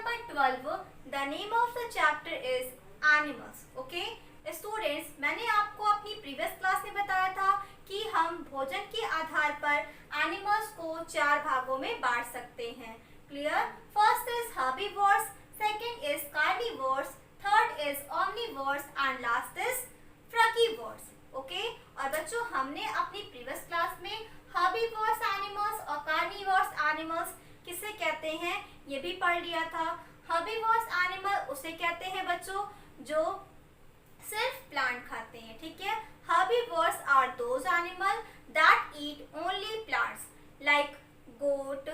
number 12. The name of the chapter is Animals. Okay? Students, मैंने आपको अपनी previous class में बताया था कि हम भोजन के आधार पर एनिमल्स को 4 भागों में बांट सकते हैं. Clear? First is herbivores, second is carnivores, third is omnivores and last is frugivores. Okay? और बच्चों, हमने अपनी प्रीवियस क्लास में हर्बीवोर्स एनिमल्स और कार्निवोर्स एनिमल्स किसे कहते हैं ये भी पढ़ लिया था. हर्बीवोर्स एनिमल उसे कहते हैं बच्चों जो सिर्फ प्लांट खाते हैं. ठीक है? Herbivores are those animals that eat only plants like goat,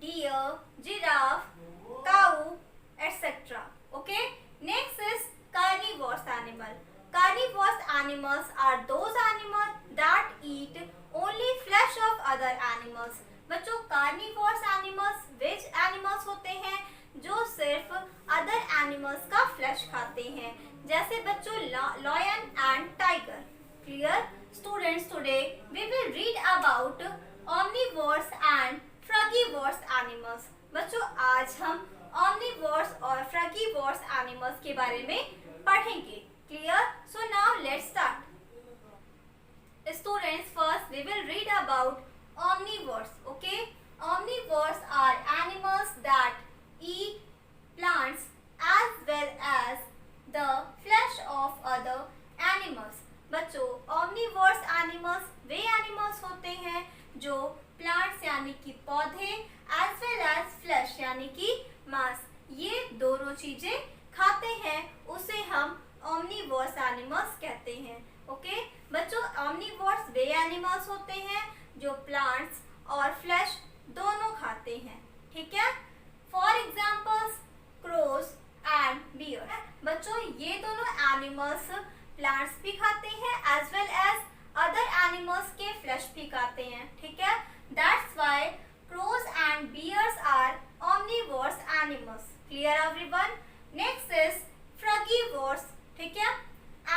deer, giraffe, cow, etc. Okay? Next is carnivorous animal. Carnivorous animals are those animals that eat only flesh of other animals. बच्चों, carnivorous animals which animals होते हैं जो सिर्फ other animals का flash खाते हैं, जैसे बच्चों lion and tiger. Clear? Students, today we will read about omnivores and frugivores animals. बच्चों, आज हम ओमनिवोर्स और फ्रगीवोर्स एनिमल्स के बारे में पढ़ेंगे. Clear? So now let's start. Students, first we will read about omnivores. Okay? Omnivores are animals that eat plants as well as the flesh of other animals. बच्चों, omnivores animals वे animals होते हैं जो plants यानी कि पौधे as well as flesh यानी कि मांस, ये दोनों चीजें खाते हैं. उसे हम omnivores animals कहते हैं. ओके? बच्चों, omnivores वे animals होते हैं जो प्लांट्स और फ्लैश दोनों खाते हैं. ठीक है? For examples crows and bear. बच्चों, ये दोनों एनिमल्स प्लांट्स भी खाते हैं as well as other animals के फ्लैश भी खाते हैं. ठीक है? That's why crows and bears are omnivorous animals. Clear everyone? Next is frugivores. ठीक है?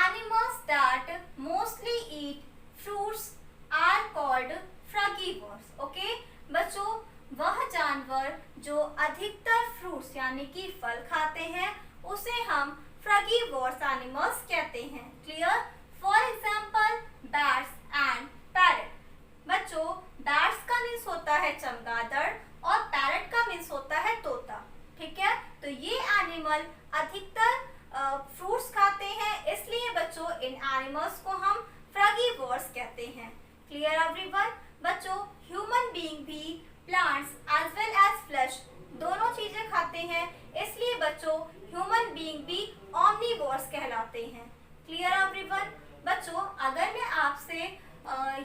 Animals that mostly eat fruits are called frugivores. Okay? बच्चों, वह जानवर जो अधिकतर फ्रूट्स यानी कि फल खाते हैं उसे हम frugivores animals कहते हैं. Clear? For example bats and parrot. बच्चों, बैट्स का मीन्स होता है चमगादड़ और पैरट का मीन्स होता है तोता. ठीक है? तो ये एनिमल अधिकतर फ्रूट्स खाते हैं, इसलिए बच्चों इन एनिमल्स को हम फ्रगीवोर्स कहते हैं. Clear everyone? बच्चों, ह्यूमन बीइंग भी plants as well as flesh दोनों चीजें खाते हैं, इसलिए बच्चों ह्यूमन बीइंग भी ओमनिवोर्स कहलाते हैं. Clear everyone? बच्चों, अगर मैं आपसे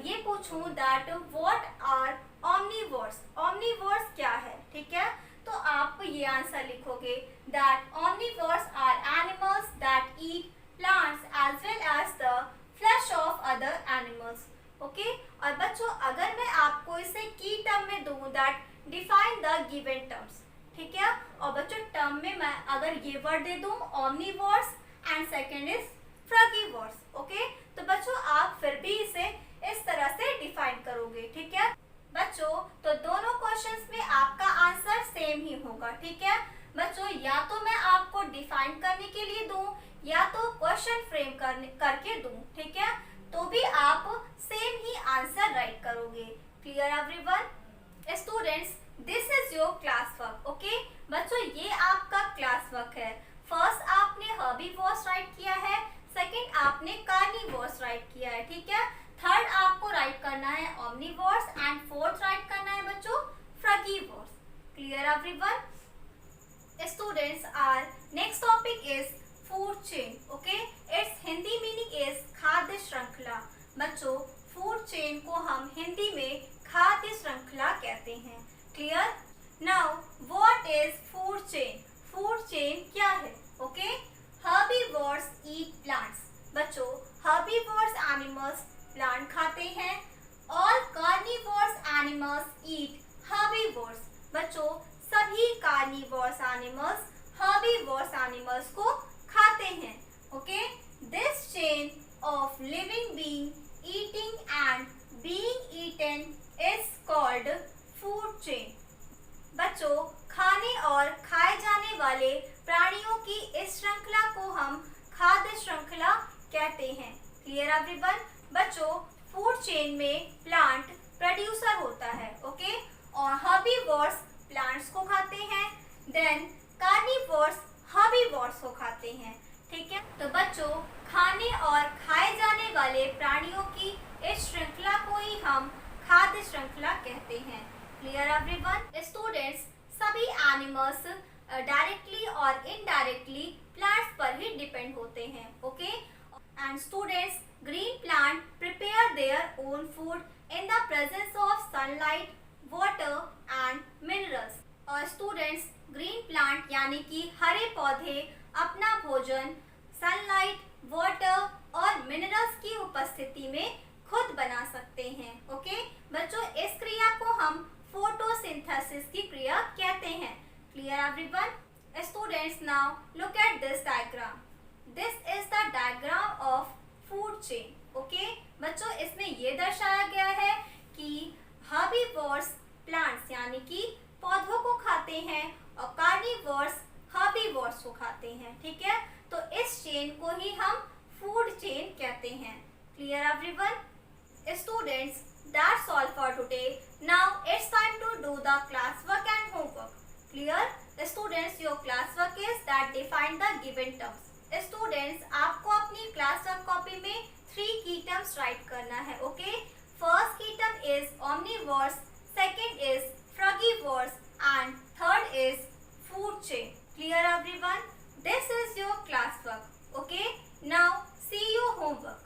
ये पूछूं that what are omnivores, omnivores क्या है? ठीक है? तो आप ये आंसर लिखोगे that omnivores are animals that eat plants as well as the flesh of other animals. Okay? और बच्चों, अगर मैं आपको इसे की टर्म में दूं that define the given terms. ठीक है? और बच्चों, टर्म में मैं अगर ये वर्ड दे दूं omnivores and second is frugivores. Okay? तो बच्चों, आप फिर भी इसे इस तरह से डिफाइन करोगे. ठीक है बच्चों? तो दोनों क्वेश्चंस में आपका आंसर सेम ही होगा. ठीक है बच्चों? या तो मैं आपको डिफाइन करने के लिए दूं या तो क्वेश्चन फ्रेम करके दूं. ठीक है? तो भी आप सेम ही आंसर राइट करोगे. Clear everyone? Students, this is your class work. Okay बच्चों, ये आपका क्लास वर्क है. फर्स्ट आपने हर्बीवोर्स राइट किया है, सेकंड आपने कार्निवोर्स राइट किया है. ठीक है? थर्ड आपको राइट करना है ओमनिवोर्स एंड फोर्थ राइट करना है बच्चों frugivores. Clear everyone? Students, our next topic is food chain. Okay? It's Hindi meaning is खाद्य श्रृंखला. बच्चों, फूड चेन को हम हिंदी में खाद्य श्रृंखला कहते हैं. Clear? Now what is food chain? Food chain क्या है? ओके? हर्बीवोर्स ईट प्लांट्स. बच्चों, हर्बीवोर्स एनिमल्स प्लांट खाते हैं. All carnivores animals eat herbivores. बच्चों, सभी कार्निवोर्स एनिमल्स हर्बीवोर्स एनिमल्स को खाते हैं. Okay? This chain of living being eating and being eaten is called food chain. बच्चों, खाने और खाए जाने वाले प्राणियों की इस श्रृंखला को हम खाद्य श्रृंखला कहते हैं। Clear everyone? बच्चों, फूड चेन में प्लांट प्रोड्यूसर होता है, ओके, और हर्बीवोर्स प्लांट्स को खाते हैं, देन कार्निवोर्स हर्बीवोर्स को खाते हैं। ठीक है, तो बच्चों, खाने और खाए जाने वाले प्राणियों की इस श्रृंखला को ही हम खाद्य श्रृंखला कहते हैं। Clear everyone? स्टूडेंट्स, सभी एनिमल्स डायरेक्टली और इनडायरेक्टली प्लांट्स पर ही डिपेंड होते हैं, okay. And students, green plant prepare their own food in the presence of sunlight, water and minerals. और स्टूडेंट्स, ग्रीन प्लांट यानी कि हरे पौधे अपना भोजन सनलाइट, वाटर और मिनरल्स की उपस्थिति में खुद बना सकते हैं, ओके। बच्चों, इस क्रिया को हम फोटोसिंथेसिस की क्रिया कहते हैं। Clear everyone? Students, now look at this diagram. This is the diagram of food chain, okay. बच्चों, इसमें ये दर्शाया गया है कि हर्बीवोर्स प्लांट्स यानी कि पौधों को खाते हैं और कार्निवोर्स हर्बीवोर्स को खाते हैं। ठीक है, तो इस चेन को ही हम फूड चेन कहते हैं। Clear everyone? Students, that's all for today. Now it's time to do the class work and homework. Clear? Students, your class work is that define the given terms. Students, आपको अपनी class work copy में 3 की terms right करना है, okay. First की term is omnivores, second is frugivores and third is food chain. Clear everyone? This is your class work. Okay? Now see your homework.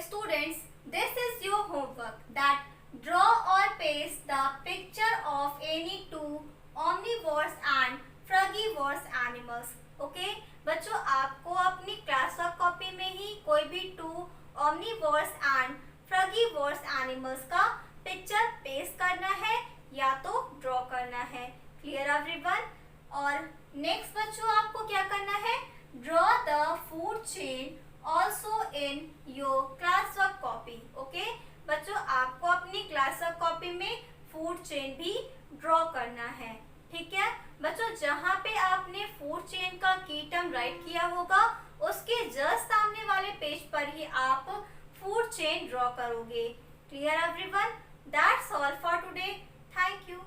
Students, this is your homework, that draw or paste the picture of any 2 omnivores and frugivores animals. Okay? बच्चों, आपको अपनी class work copy में ही कोई भी 2 omnivores and frugivores animals का picture paste करना है या तो ड्रॉ करना है। Clear everyone? और नेक्स्ट बच्चों, आपको क्या करना है? Draw the food chain also in your class work copy, okay. बच्चों, आपको अपनी क्लास वर्क कॉपी में फूड चेन भी ड्रॉ करना है। ठीक है बच्चों, जहाँ पे आपने फूड चेन का की टर्म राइट किया होगा उसके जस्ट सामने वाले पेज पर ही आप फूड चेन ड्रॉ करोगे। Clear everyone? That's all for today. Thank you.